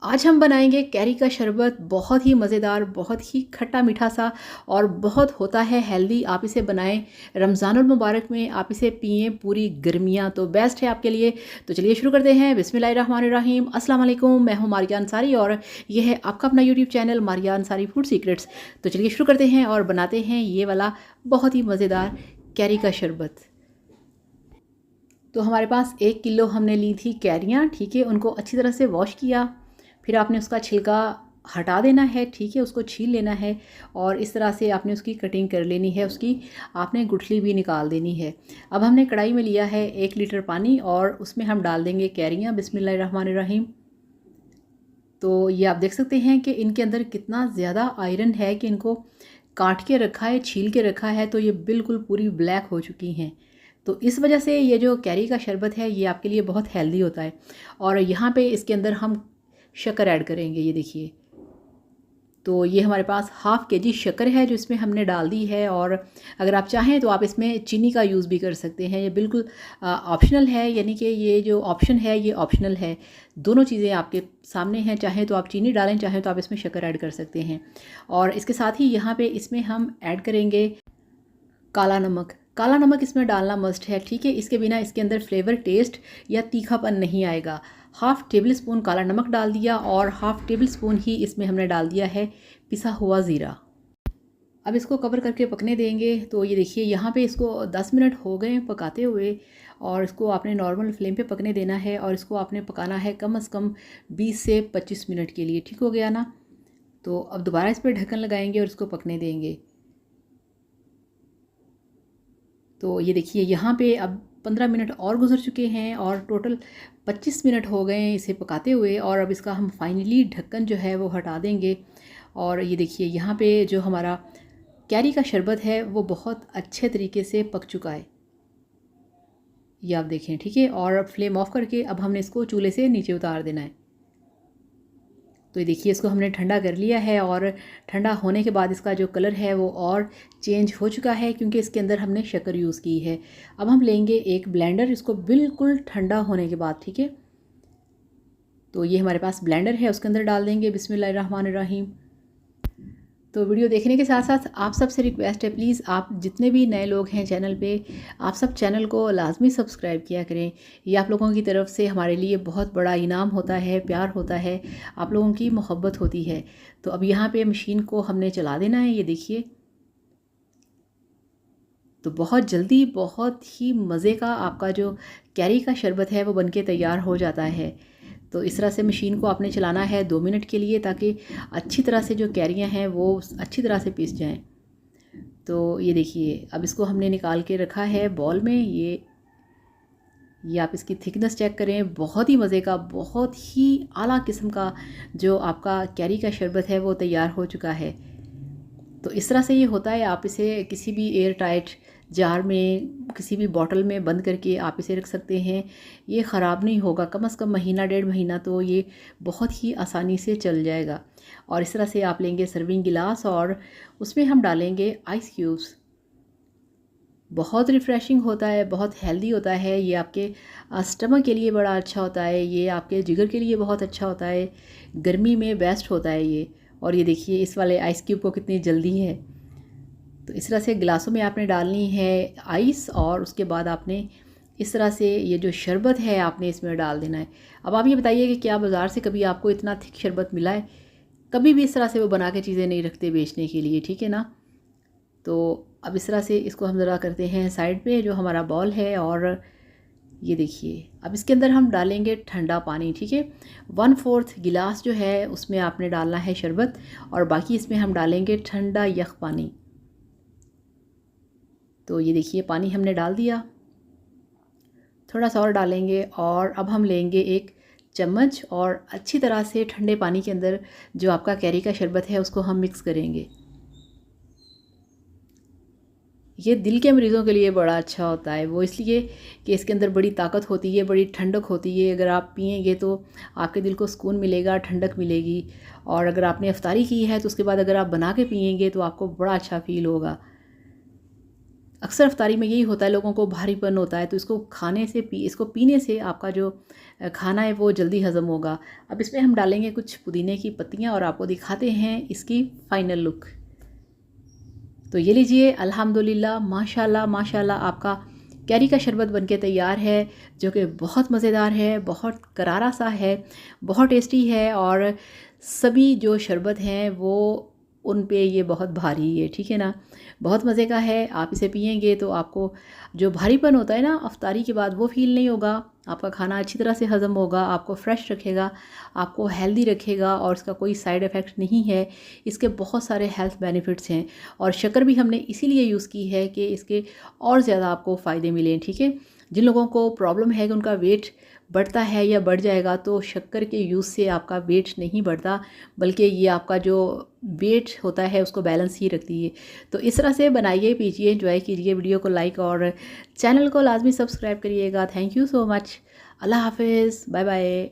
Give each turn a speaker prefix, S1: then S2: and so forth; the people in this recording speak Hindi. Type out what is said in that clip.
S1: आज हम बनाएंगे कैरी का शरबत। बहुत ही मज़ेदार, बहुत ही खट्टा मीठा सा और बहुत होता है हेल्दी। आप इसे बनाएं रमज़ानुल मुबारक में, आप इसे पिएं पूरी गर्मियां, तो बेस्ट है आपके लिए। तो चलिए शुरू करते हैं। बिस्मिल्लाहिर्रहमानिर्रहीम। अस्सलाम वालेकुम, मैं हूं मारिया अंसारी और ये है आपका अपना YouTube channel Maria Ansari food secrets. तो चलिए शुरू करते हैं और बनाते हैं ये वाला बहुत ही मज़ेदार कैरी का शरबत। तो हमारे पास 1 किलो हमने ली थी कैरियाँ, ठीक है। उनको अच्छी तरह से वॉश किया, फिर आपने उसका छिलका हटा देना है, ठीक है। उसको छील लेना है और इस तरह से आपने उसकी कटिंग कर लेनी है, उसकी आपने गुठली भी निकाल देनी है। अब हमने कढ़ाई में लिया है 1 लीटर पानी और उसमें हम डाल देंगे कैरियाँ। बिस्मिल्लाहिर्रहमानिर्रहीम। तो ये आप देख सकते हैं कि इनके अंदर कितना ज़्यादा आयरन है कि इनको काट के रखा है, छील के रखा है, तो ये बिल्कुल पूरी ब्लैक हो चुकी हैं। तो इस वजह से ये जो कैरी का शरबत है ये आपके लिए बहुत हेल्दी होता है। और यहाँ पे इसके अंदर हम शक्कर ऐड करेंगे, ये देखिए। तो ये हमारे पास ½ kg शक्कर है जो इसमें हमने डाल दी है। और अगर आप चाहें तो आप इसमें चीनी का यूज़ भी कर सकते हैं, ये बिल्कुल ऑप्शनल है। यानी कि ये जो ऑप्शन है ये ऑप्शनल है, दोनों चीज़ें आपके सामने हैं। चाहें तो आप चीनी डालें, चाहें तो आप इसमें शक्कर ऐड कर सकते हैं। और इसके साथ ही यहाँ पे इसमें हम ऐड करेंगे काला नमक। काला नमक इसमें डालना मस्ट है, ठीक है। इसके बिना इसके अंदर फ्लेवर, टेस्ट या तीखापन नहीं आएगा। ½ टेबल स्पून काला नमक डाल दिया और ½ टेबल स्पून ही इसमें हमने डाल दिया है पिसा हुआ ज़ीरा। अब इसको कवर करके पकने देंगे। तो ये देखिए यहाँ पे इसको 10 मिनट हो गए पकाते हुए और इसको आपने नॉर्मल फ्लेम पे पकने देना है और इसको आपने पकाना है कम से कम 20 से 25 मिनट के लिए, ठीक हो गया ना। तो अब दोबारा इस पर ढक्कन लगाएंगे और इसको पकने देंगे। तो ये देखिए यहाँ पे अब 15 मिनट और गुजर चुके हैं और टोटल 25 मिनट हो गए हैं इसे पकाते हुए। और अब इसका हम फाइनली ढक्कन जो है वो हटा देंगे। और ये देखिए यहाँ पे जो हमारा कैरी का शरबत है वो बहुत अच्छे तरीके से पक चुका है, ये आप देखें, ठीक है। और अब फ्लेम ऑफ करके अब हमने इसको चूल्हे से नीचे उतार देना है। तो ये देखिए इसको हमने ठंडा कर लिया है और ठंडा होने के बाद इसका जो कलर है वो और चेंज हो चुका है क्योंकि इसके अंदर हमने शक्कर यूज़ की है। अब हम लेंगे एक ब्लेंडर, इसको बिल्कुल ठंडा होने के बाद, ठीक है। तो ये हमारे पास ब्लेंडर है, उसके अंदर डाल देंगे बिस्मिल्लाहिर्रहमानिर्रहीम। तो वीडियो देखने के साथ साथ आप सबसे रिक्वेस्ट है, प्लीज़ आप जितने भी नए लोग हैं चैनल पे, आप सब चैनल को लाजमी सब्सक्राइब किया करें। ये आप लोगों की तरफ से हमारे लिए बहुत बड़ा इनाम होता है, प्यार होता है, आप लोगों की मोहब्बत होती है। तो अब यहाँ पे मशीन को हमने चला देना है, ये देखिए। तो बहुत जल्दी, बहुत ही मज़े का आपका जो कैरी का शरबत है वो बनके तैयार हो जाता है। तो इस तरह से मशीन को आपने चलाना है 2 मिनट के लिए ताकि अच्छी तरह से जो कैरियाँ हैं वो अच्छी तरह से पीस जाएं। तो ये देखिए अब इसको हमने निकाल के रखा है बॉल में। ये आप इसकी थिकनेस चेक करें, बहुत ही मज़े का, बहुत ही आला किस्म का जो आपका कैरी का शरबत है वो तैयार हो चुका है। तो इस तरह से ये होता है। आप इसे किसी भी एयर टाइट जार में, किसी भी बॉटल में बंद करके आप इसे रख सकते हैं। ये ख़राब नहीं होगा, कम से कम महीना 1.5 महीना तो ये बहुत ही आसानी से चल जाएगा। और इस तरह से आप लेंगे सर्विंग गिलास और उसमें हम डालेंगे आइस क्यूब्स। बहुत रिफ़्रेशिंग होता है, बहुत हेल्दी होता है। ये आपके स्टमक के लिए बड़ा अच्छा होता है, ये आपके जिगर के लिए बहुत अच्छा होता है, गर्मी में बेस्ट होता है ये। और ये देखिए इस वाले आइस क्यूब को कितनी जल्दी है। तो इस तरह से गिलासों में आपने डालनी है आइस और उसके बाद आपने इस तरह से ये जो शरबत है आपने इसमें डाल देना है। अब आप ये बताइए कि क्या बाज़ार से कभी आपको इतना थिक शरबत मिला है? कभी भी इस तरह से वो बना के चीज़ें नहीं रखते बेचने के लिए, ठीक है ना। तो अब इस तरह से इसको हम ज़रा करते हैं साइड पे, जो हमारा बॉल है। और ये देखिए अब इसके अंदर हम डालेंगे ठंडा पानी, ठीक है। 1/4 गिलास जो है उसमें आपने डालना है शरबत और बाकी इसमें हम डालेंगे ठंडा यख पानी। तो ये देखिए पानी हमने डाल दिया, थोड़ा सा और डालेंगे। और अब हम लेंगे एक चम्मच और अच्छी तरह से ठंडे पानी के अंदर जो आपका कैरी का शरबत है उसको हम मिक्स करेंगे। ये दिल के मरीज़ों के लिए बड़ा अच्छा होता है, वो इसलिए कि इसके अंदर बड़ी ताकत होती है, बड़ी ठंडक होती है। अगर आप पिएंगे तो आपके दिल को सुकून मिलेगा, ठंडक मिलेगी। और अगर आपने इफ्तारी की है तो उसके बाद अगर आप बना के पिएंगे तो आपको बड़ा अच्छा फ़ील होगा। अक्सर अफ्तारी में यही होता है, लोगों को भारीपन होता है, तो इसको पीने से आपका जो खाना है वो जल्दी हज़म होगा। अब इसमें हम डालेंगे कुछ पुदीने की पत्तियाँ और आपको दिखाते हैं इसकी फ़ाइनल लुक। तो ये लीजिए, अल्हम्दुलिल्लाह, माशाल्लाह माशाल्लाह, आपका कैरी का शरबत बनके तैयार है, जो कि बहुत मज़ेदार है, बहुत करारा सा है, बहुत टेस्टी है। और सभी जो शरबत हैं वो उन पे ये बहुत भारी है, ठीक है ना। बहुत मज़े का है, आप इसे पिएंगे तो आपको जो भारीपन होता है ना अफ्तारी के बाद वो फ़ील नहीं होगा। आपका खाना अच्छी तरह से हज़म होगा, आपको फ्रेश रखेगा, आपको हेल्दी रखेगा और इसका कोई साइड इफ़ेक्ट नहीं है। इसके बहुत सारे हेल्थ बेनिफिट्स हैं और शक्कर भी हमने इसीलिए यूज़ की है कि इसके और ज़्यादा आपको फ़ायदे मिलें, ठीक है। जिन लोगों को प्रॉब्लम है कि उनका वेट बढ़ता है या बढ़ जाएगा, तो शक्कर के यूज़ से आपका वेट नहीं बढ़ता, बल्कि ये आपका जो वेट होता है उसको बैलेंस ही रखती है। तो इस तरह से बनाइए, पीजिए, एंजॉय कीजिए। वीडियो को लाइक और चैनल को लाजमी सब्सक्राइब करिएगा। Thank you so much. Allah हाफिज़, बाय बाय।